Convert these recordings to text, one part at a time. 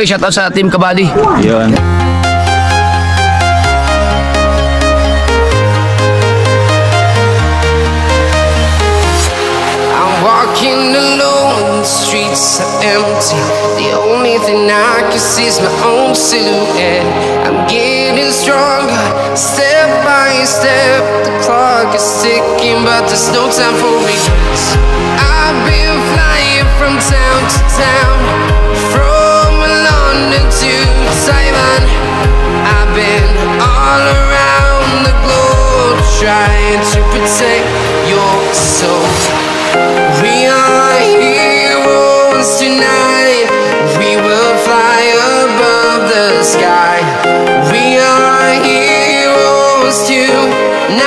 Oy, shoutout sa Team Kabady. Yun. Walking alone, the streets are empty. The only thing I can see is my own silhouette. I'm getting stronger, step by step. The clock is ticking, but there's no time for regrets. I've been flying from town to town, from London to Taiwan. I've been all around the globe, trying to protect your soul. We are heroes tonight. We will fly above the sky. We are heroes tonight.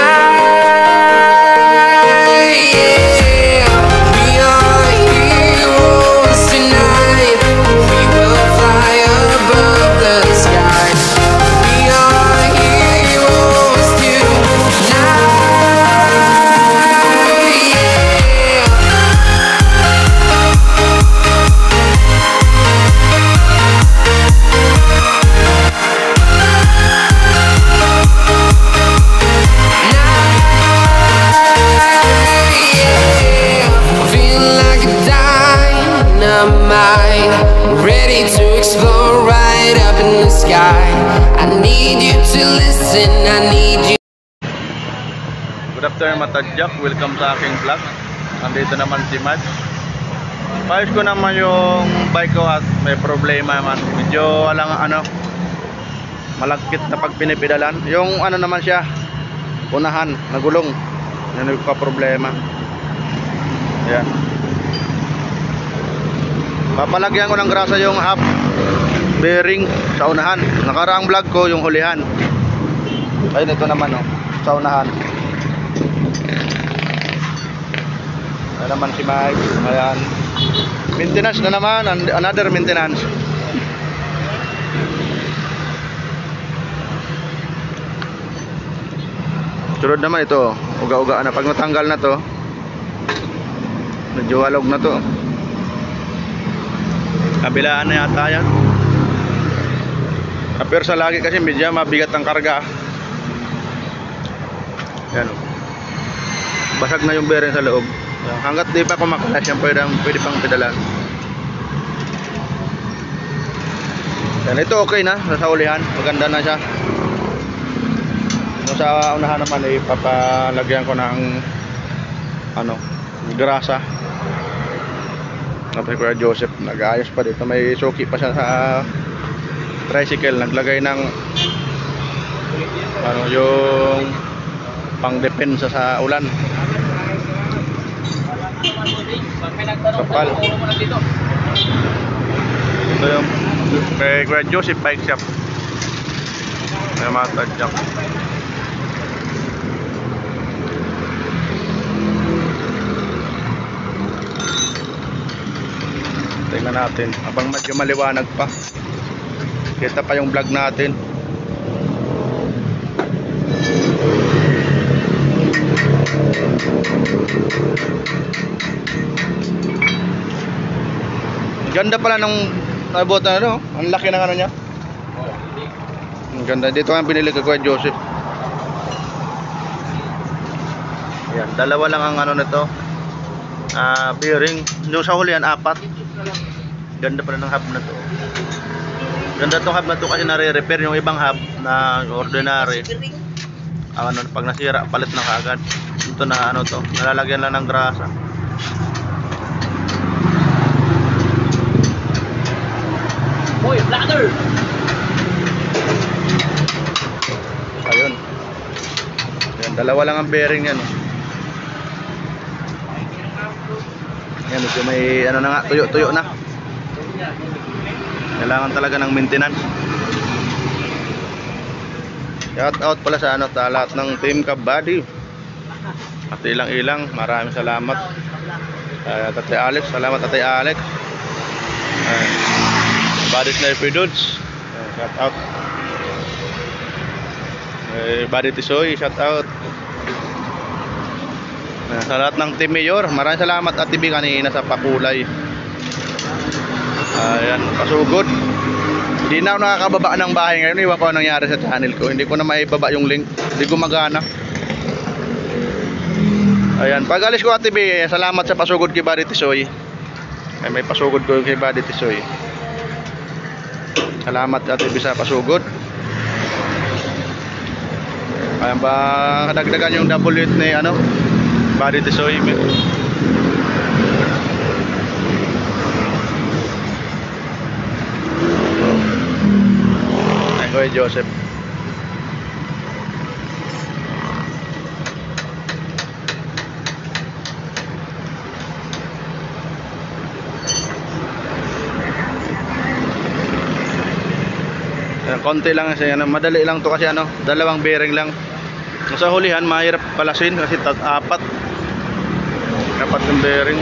Yeah. We are heroes tonight. We will fly above the sky. We are heroes tonight. Ready to explore right up in the sky. I need you to listen, I need you. Good afternoon Matadjak, welcome sa aking vlog. Nandito naman si Mads. Paayos ko naman yung bike ko at may problema naman. Medyo malagkit na pag pinipedalan. Yung naman siya, unahan, nagulong. Yan yung problema. Yan. Papalagyan ko ng grasa yung half bearing sa unahan. Nakaraang vlog ko yung hulihan. Ayun, ito naman sa unahan. Ayan naman si Mike. Ayan. Maintenance na naman, another maintenance. Sunod naman ito, uga-uga na. Pag natanggal na to, medyo walog na to. Kabilaan na yata yan. Pero sa lagi kasi medyo mabigat ang karga. Yan. Basag na yung bearing sa loob. Hanggat di pa kumakalas yan, pwede pang pedalan. Yan, ito okay na sa ulihan. Maganda na siya. Sa unahan naman ay papalagyan ko ng grasa. Tapos Kuya Joseph nag-aayos pa dito, may suki pa siya sa tricycle, naglagay ng yung pang depensa sa ulan, kapal. Ito yung kay Kuya Joseph bike shop, may Matadjak. Tingnan natin habang medyo maliwanag pa, kita pa yung vlog natin. Ganda pala ng nabot na ang laki ng niya. Ang ganda. Dito ang pinili ko Kuya Joseph. Yan, dalawa lang ang nito. Bearing. Yung sa hulihan 4. Ganda pala ng hub na to. Ganda tong hub na to kasi nare-repair yung ibang hub na ordinary. Pag nasira, palit na kaagad. Ito na to, nalalagyan lang ng grasa. Boy, bladder. Ayun. Yan, dalawa lang ang bearing yan. Yan, medyo may na nga, tuyo-tuyo na. Kailangan talaga ng maintenance. Shout out pala sa lahat ng Team Kabady. At ilang-ilang, maraming salamat. Tatay Alex, salamat Tatay Alex. Body Sniper Dudes, shout out. Body Tisoy, shout out. Sa lahat ng Team Mayor, maraming salamat at TV kanina sa pakulay. Ayan, pasugod. Hindi na ako nakakababa ng bahay ngayon. Iwan ko anong nangyari sa channel ko. Hindi ko na maibaba yung link. Hindi gumagana. Ayan, pag alis ko Ate B, salamat sa pasugod kay Buddy Tisoy. Ay, may pasugod ko kay Buddy Tisoy. Salamat Ate B sa pasugod. Ayan ba, kadagdagan yung double hit ni ano, Buddy Tisoy. Ay, Kuya Joseph. Konti lang kasi ano, madali lang to kasi ano, dalawang bearing lang. Sa hulihan mahirap palasin kasi apat yung bearing.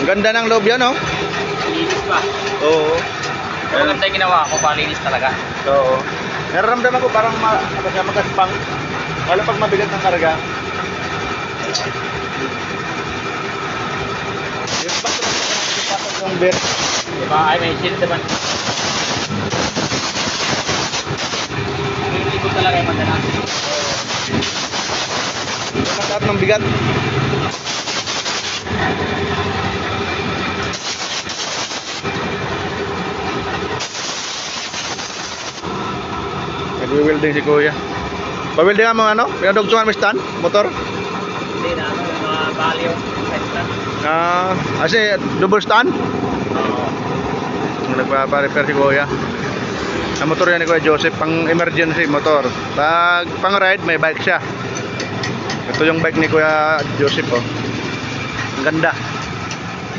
Ang ganda ng loob yan, oh. Linis pa. Oo. Maganda yung ginawa ko, palinis talaga. Oo. Nararamdaman ko parang magaspang. Lalo pag mabigat ng karga. Yung pasok yung bear. Diba? Ay, may shield naman. Hindi ko talaga yung maganda. Yung lahat ng bigat. Nagwi-welding si Kuya. Pa-welding mo ano? Pinadugtungan mo stand? Motor? Hindi na, mga value. Kasi double stand? Oo. Nagpa-repair si Kuya. Ang motor yan ni Kuya Joseph, pang emergency motor. Pag pang ride, may bike siya. Ito yung bike ni Kuya Joseph, oh. Ang ganda.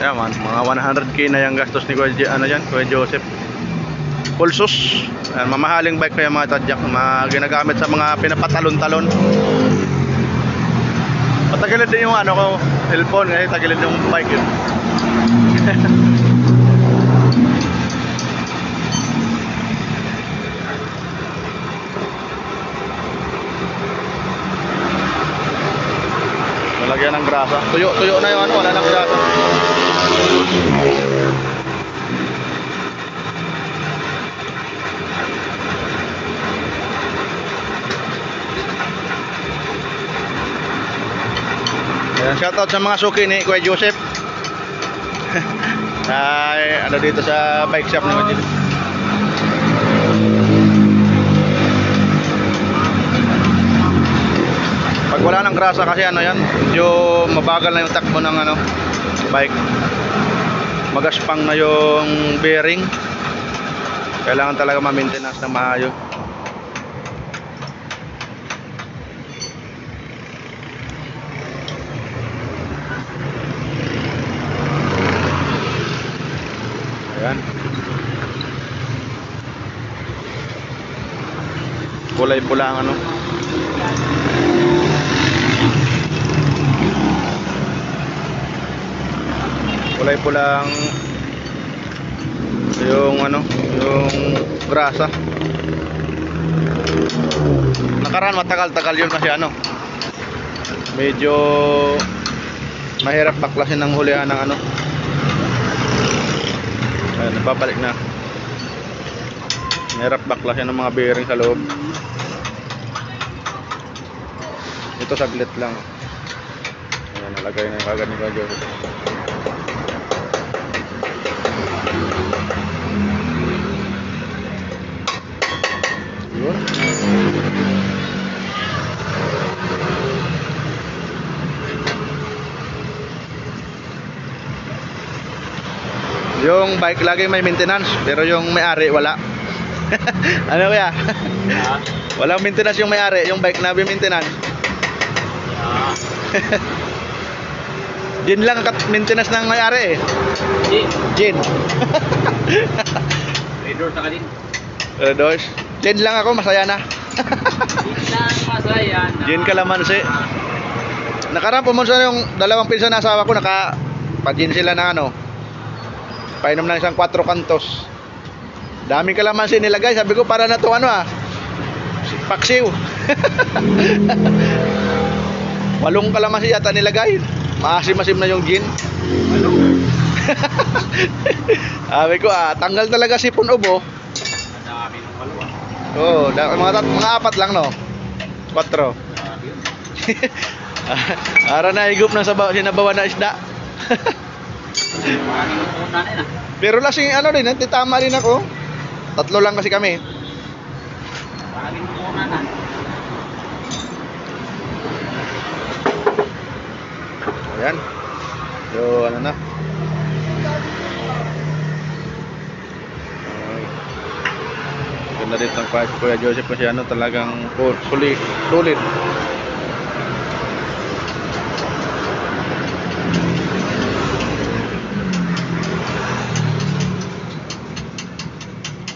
Yan man, mga 100k na yung gastos ni Kuya, Kuya Joseph. Pulsos. Mamahaling bike pa yung mga tadyak, mga ginagamit sa mga pinapatalon-talon. Patagilid din yung ano ko, cellphone, kasi tagilid yung bike yun. Lalagyan ng grasa. Tuyo na yung ano, wala nang grasa. Ayan, shoutout sa mga suki ni Kuya Joseph. Ay, ano dito sa bike shop ni Kuya Joseph. Pag wala ng grasa kasi ano yan, medyo mabagal na yung takbo ng ano, bike. Magaspang na yung bearing. Kailangan talaga ma-maintenance ng maayos. Ayan. Kulay pula ang ano. Kulay pulang yung ano, yung grasa. Nakaraan matagal-tagal yun kasi ano, medyo mahirap baklasin ng hulihan ng ano. Ayan, nababalik na. Mahirap baklasin ng mga bearing sa loob. Ito saglit lang. Ayan, nalagay na yung kagad ni Kuya Joseph. Yun. Yung bike lagi may maintenance, pero yung may-ari wala. Ano kaya? Walang maintenance yung may-ari, yung bike na maintenance. Din lang ang maintenance ng may-ari eh. Jin. May door sa din. Dos. Gin lang ako, masaya na. Isang masaya na. Gin kalamansi. Nakaraan pumunta yung dalawang pinsan na asawa ko, naka-gin sila na ano. Painom ng isang 4 kantos. Daming kalamansi nilagay. Sabi ko, para na to ano paksiw. 8 kalamansi yata nilagay. Maasim-asim na yung gin. Sabi ko, tanggal talaga sipon ubo. Madami ng maluwa. Oo, mga 4 lang no. 4. Ara na higup ng sinabawan na isda. Maraming upunan na. Pero lasing ano din, tama din ako. 3 lang kasi kami. Maraming upunan na. Ayan. So, ano na. Ganda dito ang Kuya Joseph kasi ano talagang sulit.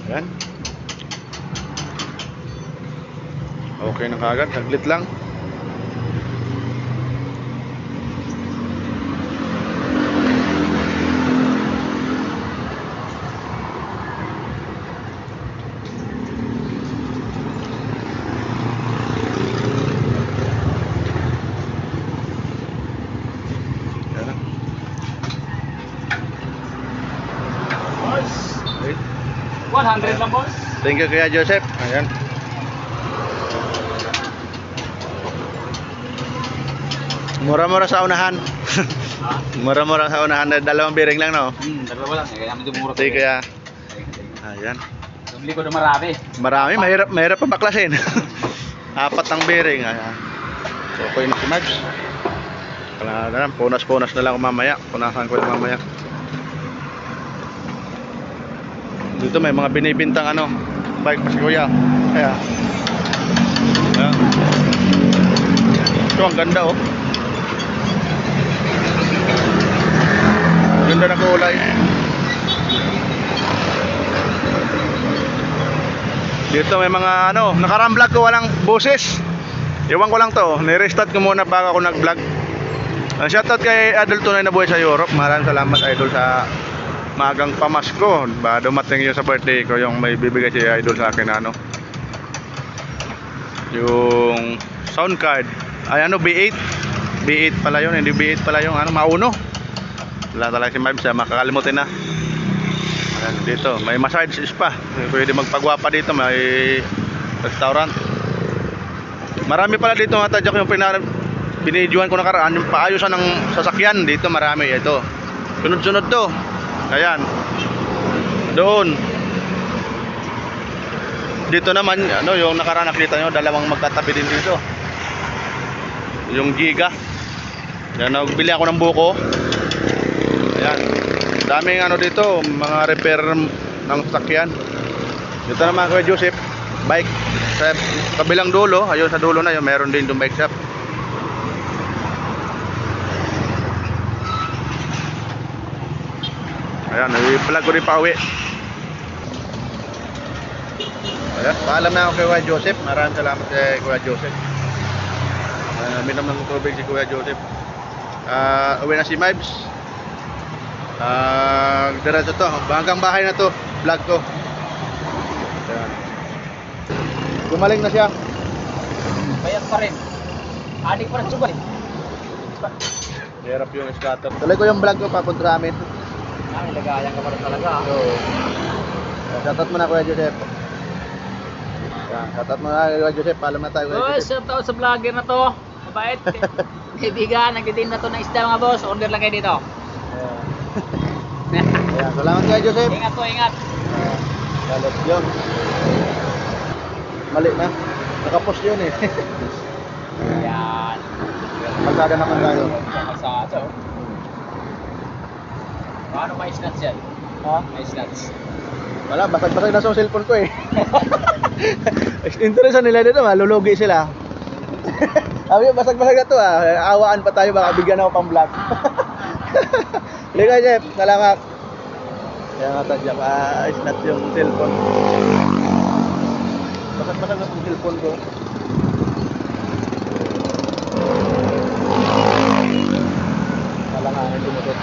Ayan. Okay na kagad, saglit lang. Ayan. Boss, Okay. 100 lang boss. Thank you Kuya Joseph. Ayan. Mura-mura sa unahan. Ha? Mura-mura sa unahan, dalawang biring lang no. Dalawa lang. Kaya namin dumura Sige Kuya. Ayan. Bumili ko na marami. Marami, mahirap pa baklasin. 4 ang bearing. Ayan. So, okay na si Mags. Kala na lang, punas-punas na lang ako mamaya. Punasan ko na mamaya. Dito may mga binibintang ano, bike pa si Kuya. Ayan. Ayan. Ito, ang ganda oh. Ganda ng kulay. Dito may mga ano, nakarang vlog ko walang boses. Iwan ko lang to, ni-restart ko muna bago ako nag-vlog. Shoutout kay Idol Tunay na Buhay sa Europe. Maraming salamat Idol sa magang pamasko. Ba dumating yun sa birthday ko yung may bibigay si Idol sa akin ano. Yung sound card. Ay ano B8. B8 pala yun, hindi B8 pala yung ano mauno. Wala talaga si Mibes, makakalimutin na. Ayan, dito, may massage spa. Pwede magpagwapa dito, may restaurant. Marami pala dito mga tadyak yung binidyohan ko nakaraan, yung paayusan ng sasakyan dito marami ito. Sunod-sunod to. Ayan. Doon. Dito naman, ano, yung nakaraan nakita nyo, dalawang magkatabi din dito. Yung Giga. Yan, nagbili ako ng buko. Ayan. Daming ano dito, mga repair ng sasakyan. Dito naman Kuya Joseph, bike sa kabilang dulo, ayun sa dulo na yun, meron din yung bike shop. Ayan, i-vlog ko rin pa uwi. Ayan, paalam na ako kay Kuya Joseph. Maraming salamat kay Kuya Joseph. Minom ng tubig si Kuya Joseph. Uwi na si Mibes. Diretso to, hanggang bahay na to, vlog ko. Ayan. Gumaling na siya. Bayad pa rin. Adik pa rin subay. Hirap yung scatter. Tuloy ko yung vlog ko papunta sa amin. Ilagayan ka pa rin talaga. So, shoutout mo na Kuya Joseph. Ayan, shoutout mo na Kuya Joseph. Paalam na tayo Kuya Boss, Joseph. shout out sa vlogger na to. Mabait. Kaibigan, nagtitin na to ng isda mga boss. Order lang kayo dito. Ayan, salamat Kuya Joseph. Ingat po, ingat. Galit yun. Mali na. Nakapost yun eh. Yan. Magsaga naman tayo. Masado. Paano may snats yan? Ha? May snats. Wala, basag-basag na sa cellphone ko eh. Interesan nila dito, malulugi sila. Sabi ko, basag-basag na to awaan pa tayo, baka bigyan ako pang vlog. Liga Jeff, salamat. Kaya nga tadyak, snat yung cellphone. Basag na yung cellphone ko. Kalanganin lumutot.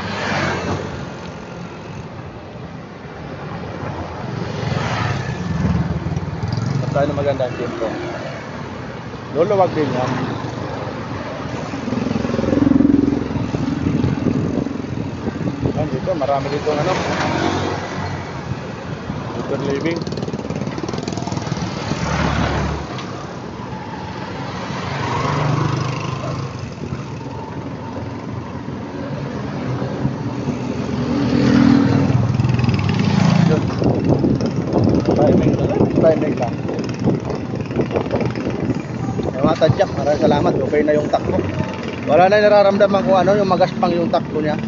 Tayo na maganda ang tempo. Luluwag din yan. Yan dito, marami dito ano. Super living. Timing lang. Mga tadyak, maraming salamat. Okay na yung takbo. Wala na nararamdaman kung ano, yung magaspang yung takbo niya.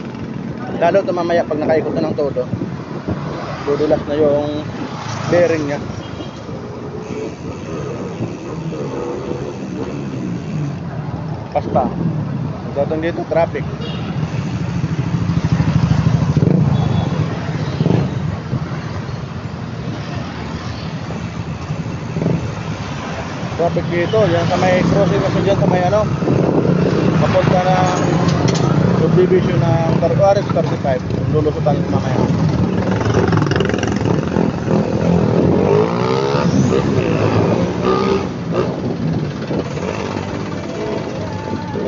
Lalo ito mamaya pag nakaikot na ng todo. Dudulas na yung bearing niya. Basta. Datang dito, traffic. Traffic dito, yan sa may crossing kasi dyan sa may ano, papunta ng subdivision ng Carguares 35, lulusutan yung mamaya.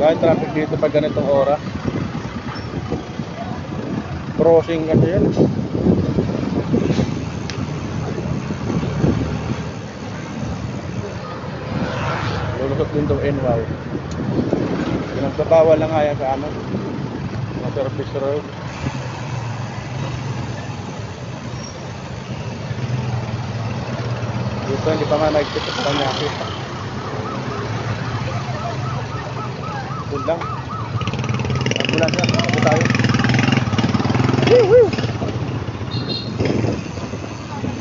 Maraming traffic dito pag ganitong oras. Crossing kasi yan. Lulusot din itong NY. Pinagbabawal lang nga yan sa ano, mga service road. Dito hindi pa nga naigsit sa Paranaque. Doon lang. Ambulansya, sabi tayo.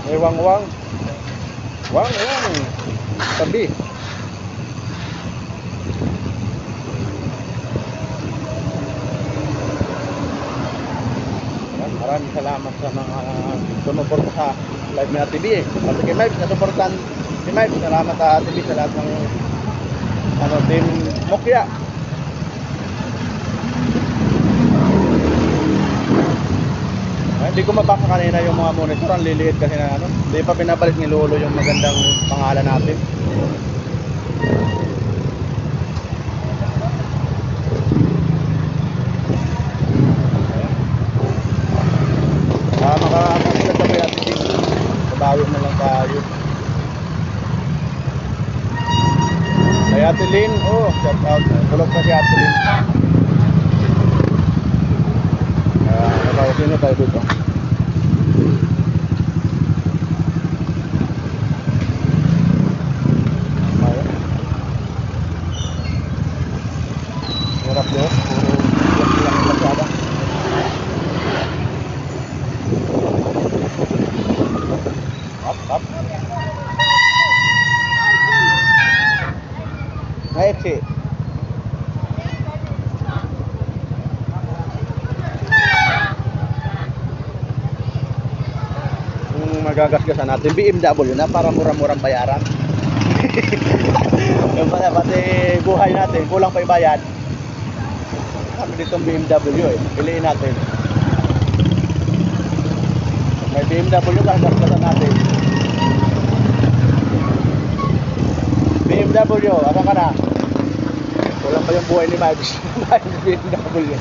May wang-wang. Wang-wang. Tabi. Maraming salamat sa mga sumuporta sa live ni Ate B eh. Pati kay Mike, nasuportan si Mike. Salamat sa Ate B sa lahat ng ano, team Mokya. Hindi ko mabasa kanina yung mga monitor, ang liliit kasi na ano. Hindi pa pinabalik ni Lolo yung magandang pangalan natin. Makakasigat na po yung Ate Lynn. Sabawi na lang tayo. Kay Ate Lynn, oh, shout out. Tulog pa si Ate Lynn. Nakawasin na tayo dito. Ayun. Hirap yun. Puro lang yung laksada. Up. Naik sih. Magagasgasan natin BMW na para murang-murang bayaran. Yung pala pati buhay natin, kulang pa ibayad. Kami ditong BMW eh, piliin natin. May BMW gasgasan natin. BMW, asa ka na? Kulang pa yung buhay ni Mike. BMW.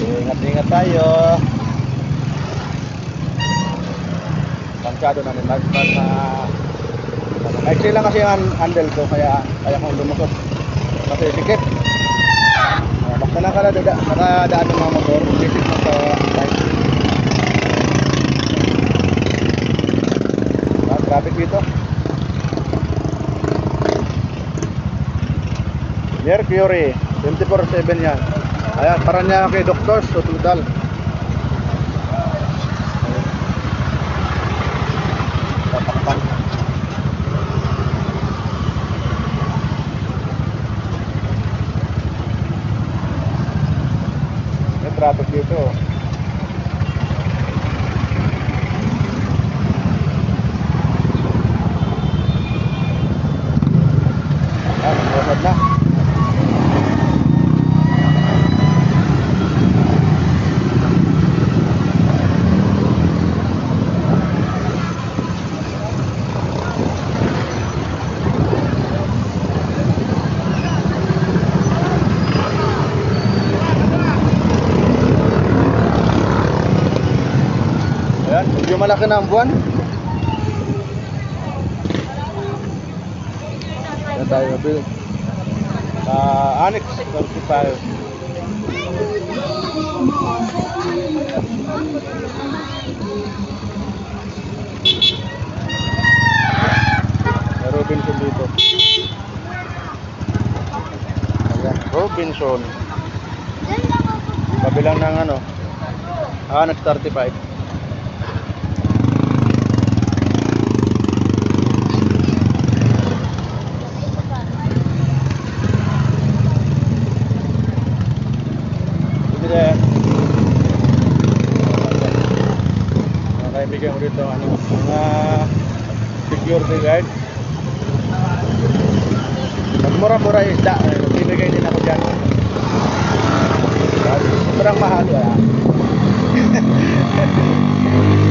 Ingat-ingat tayo. Pansado na ni Mike na actually lang kasi ang handle ko kaya kong lumusot. Kasi sikip. Basta nakadaan ng mga motor, sikip mo sa bike. Traffic dito. Mercury 24/7 yan. Ayan, Paranaque Doctors Hospital. Tatakpan. May traffic dito. malaki na ang buwan. Yan tayo mabil. Annex 35. Robinson dito. Ayan, Robinson. Kabilang ng ano, Annex 35. Hindi na. Kaibigan ko dito ano, mga security guard. Mura-mura isda, bibigay din ako dyan. Sobrang mahal wala.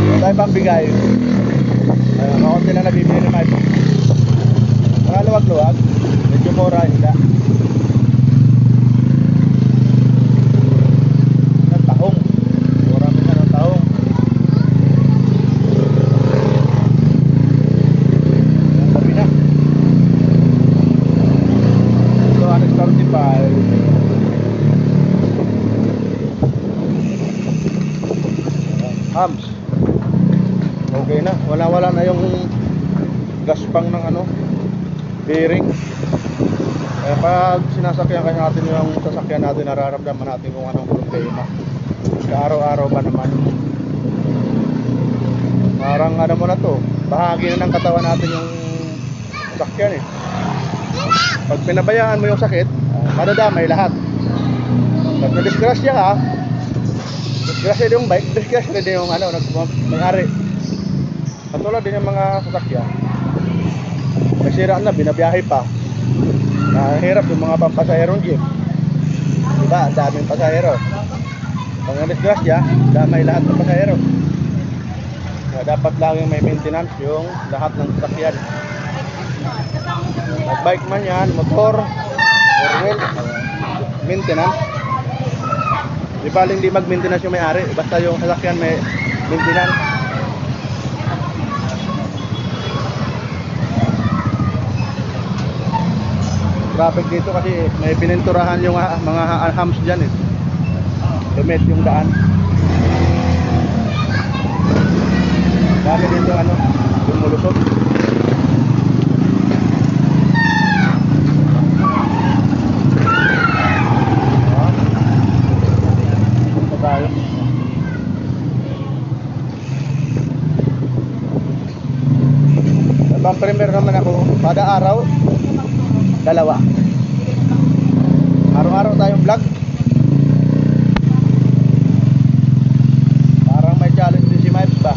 Wala tayong pambigay. Makaunti lang nabibili ni Mike. Mga luwag-luwag, medyo mura isda. Ng taong. Marami na ng taong. Ang sabi na. So, Annex 35. Hams. Okay na. Wala na yung gaspang ng ano, bearing. Kaya pag sinasakyan kaya natin yung sasakyan natin, nararamdaman natin kung anong problema. Sa araw-araw ba naman. Parang ano mo na to, bahagi na ng katawan natin yung sasakyan eh. Pag pinabayaan mo yung sakit, madadamay lahat. Pag na-disgrasya ka, disgrasya din yung bike, disgrasya din yung ano, may-ari. Katulad din yung mga sasakyan. Nasira na, binabiyahe pa. Nahihirap yung mga pampasahero ng jeep. Diba, ang daming pasahero. Pag na-disgrasya, damay lahat ng pasahero. Kaya dapat laging may maintenance yung lahat ng sasakyan. Bike man yan, motor, four wheel, maintenance. Di ba hindi mag-maintenance yung may-ari, basta yung sasakyan may maintenance. Traffic dito kasi may pininturahan yung mga hams dyan eh. Lumit yung daan. Dami dito ano, yung mulusot. Premier naman ako, kada araw, dalawa. Araw-araw tayong vlog. Parang may challenge din si Miles ba?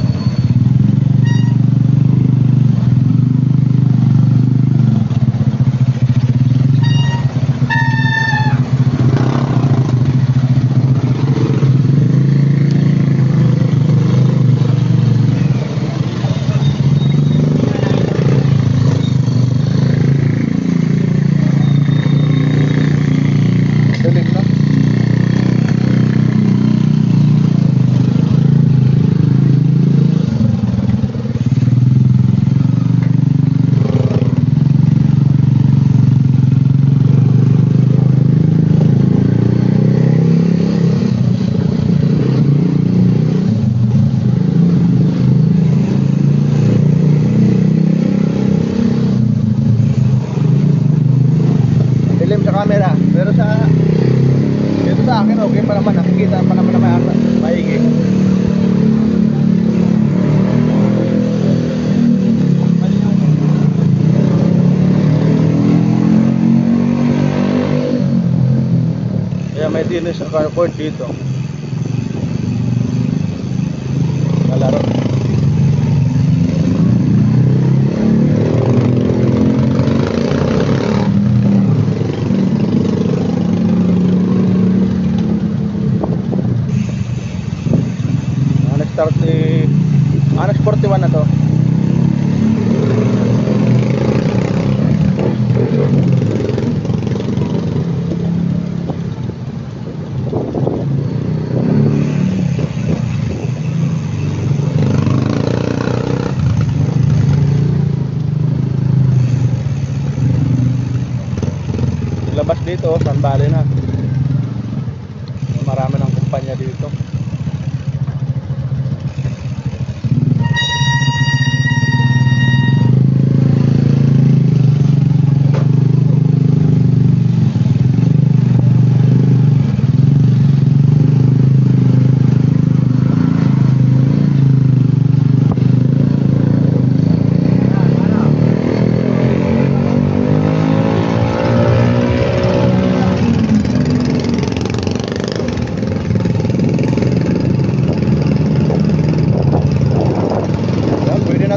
Camera, pero dito sa akin okay pa naman, nakikita pa naman na maigi. Kaya may dinis sa carport dito. Kalaro. Annex 41 na to. labas dito, San Valley na. Marami ng kumpanya dito.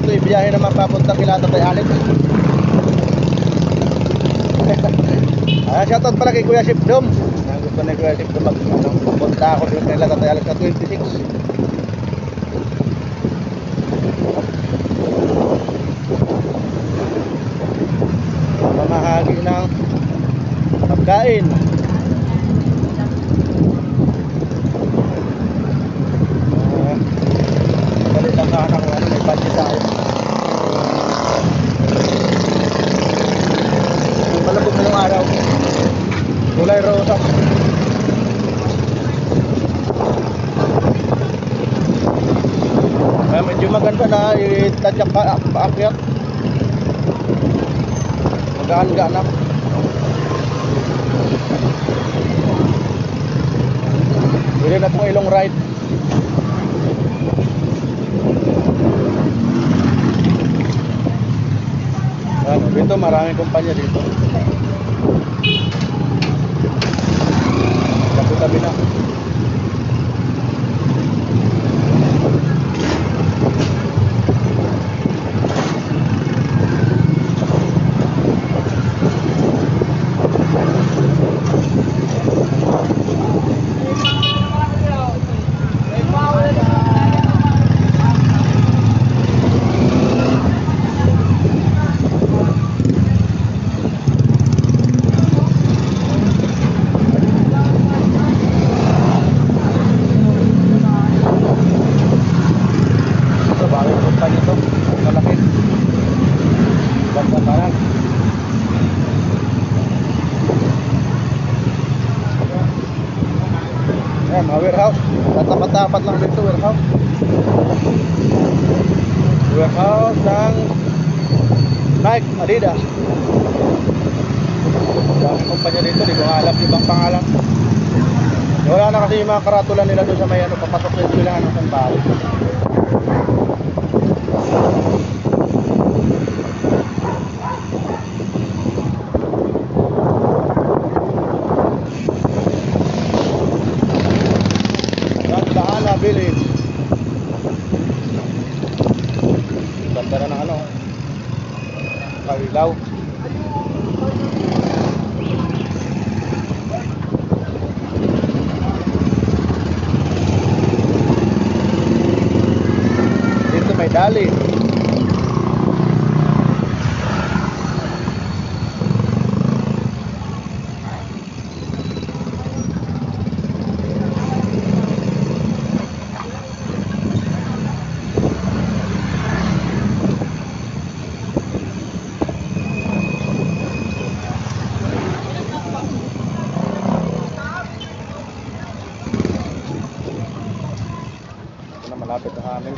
Ibiyahe naman papunta kila Tatay Alex. Shoutout pala kay Kuya Shipdom. Ang gusto ni Kuya Shipdom magpunta ako doon kila Tatay Alex sa 26. Mamahagi ng pagkain. Balik lang ka anak ko, ano may budget tayo. Malabog na yung araw. Kulay rosa. Kaya medyo maganda na itadyak paakyat. Magaan-gaan na. Pwede na itong ilong ride. Dito maraming kumpanya dito. Tabi-tabi na. Ayan, mga warehouse. Tatapat-tapat lang dito, warehouse. Warehouse ng Nike, Adidas. Daming kumpanya dito, di ko alam ibang pangalan. Wala na kasi yung mga karatula nila doon sa may ano, papasok sa eskwelahan ng San Valley. Village. Ganda na ng ano, Kalilaw. Dito may dali. Malapit na amin.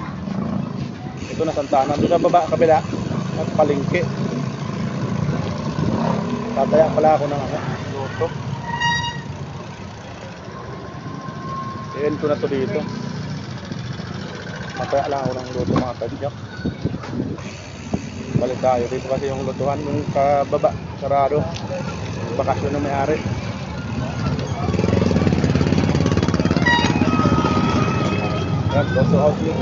Ito na Santana. Doon sa baba, kabila at palengke. Tataya pala ako ng ano, luto. I-end ko na to dito. Tataya lang ako ng luto mga tadyak. Balik tayo dito kasi yung lutuhan yung kababa, sarado. Bakasyon na may-ari. Yan, Doso House yun.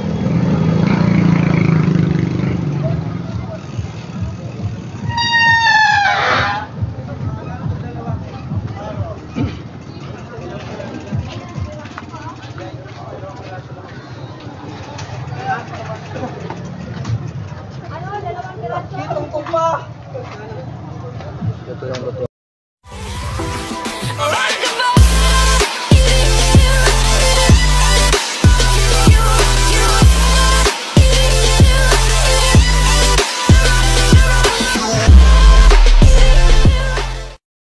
Ito yung lutuan.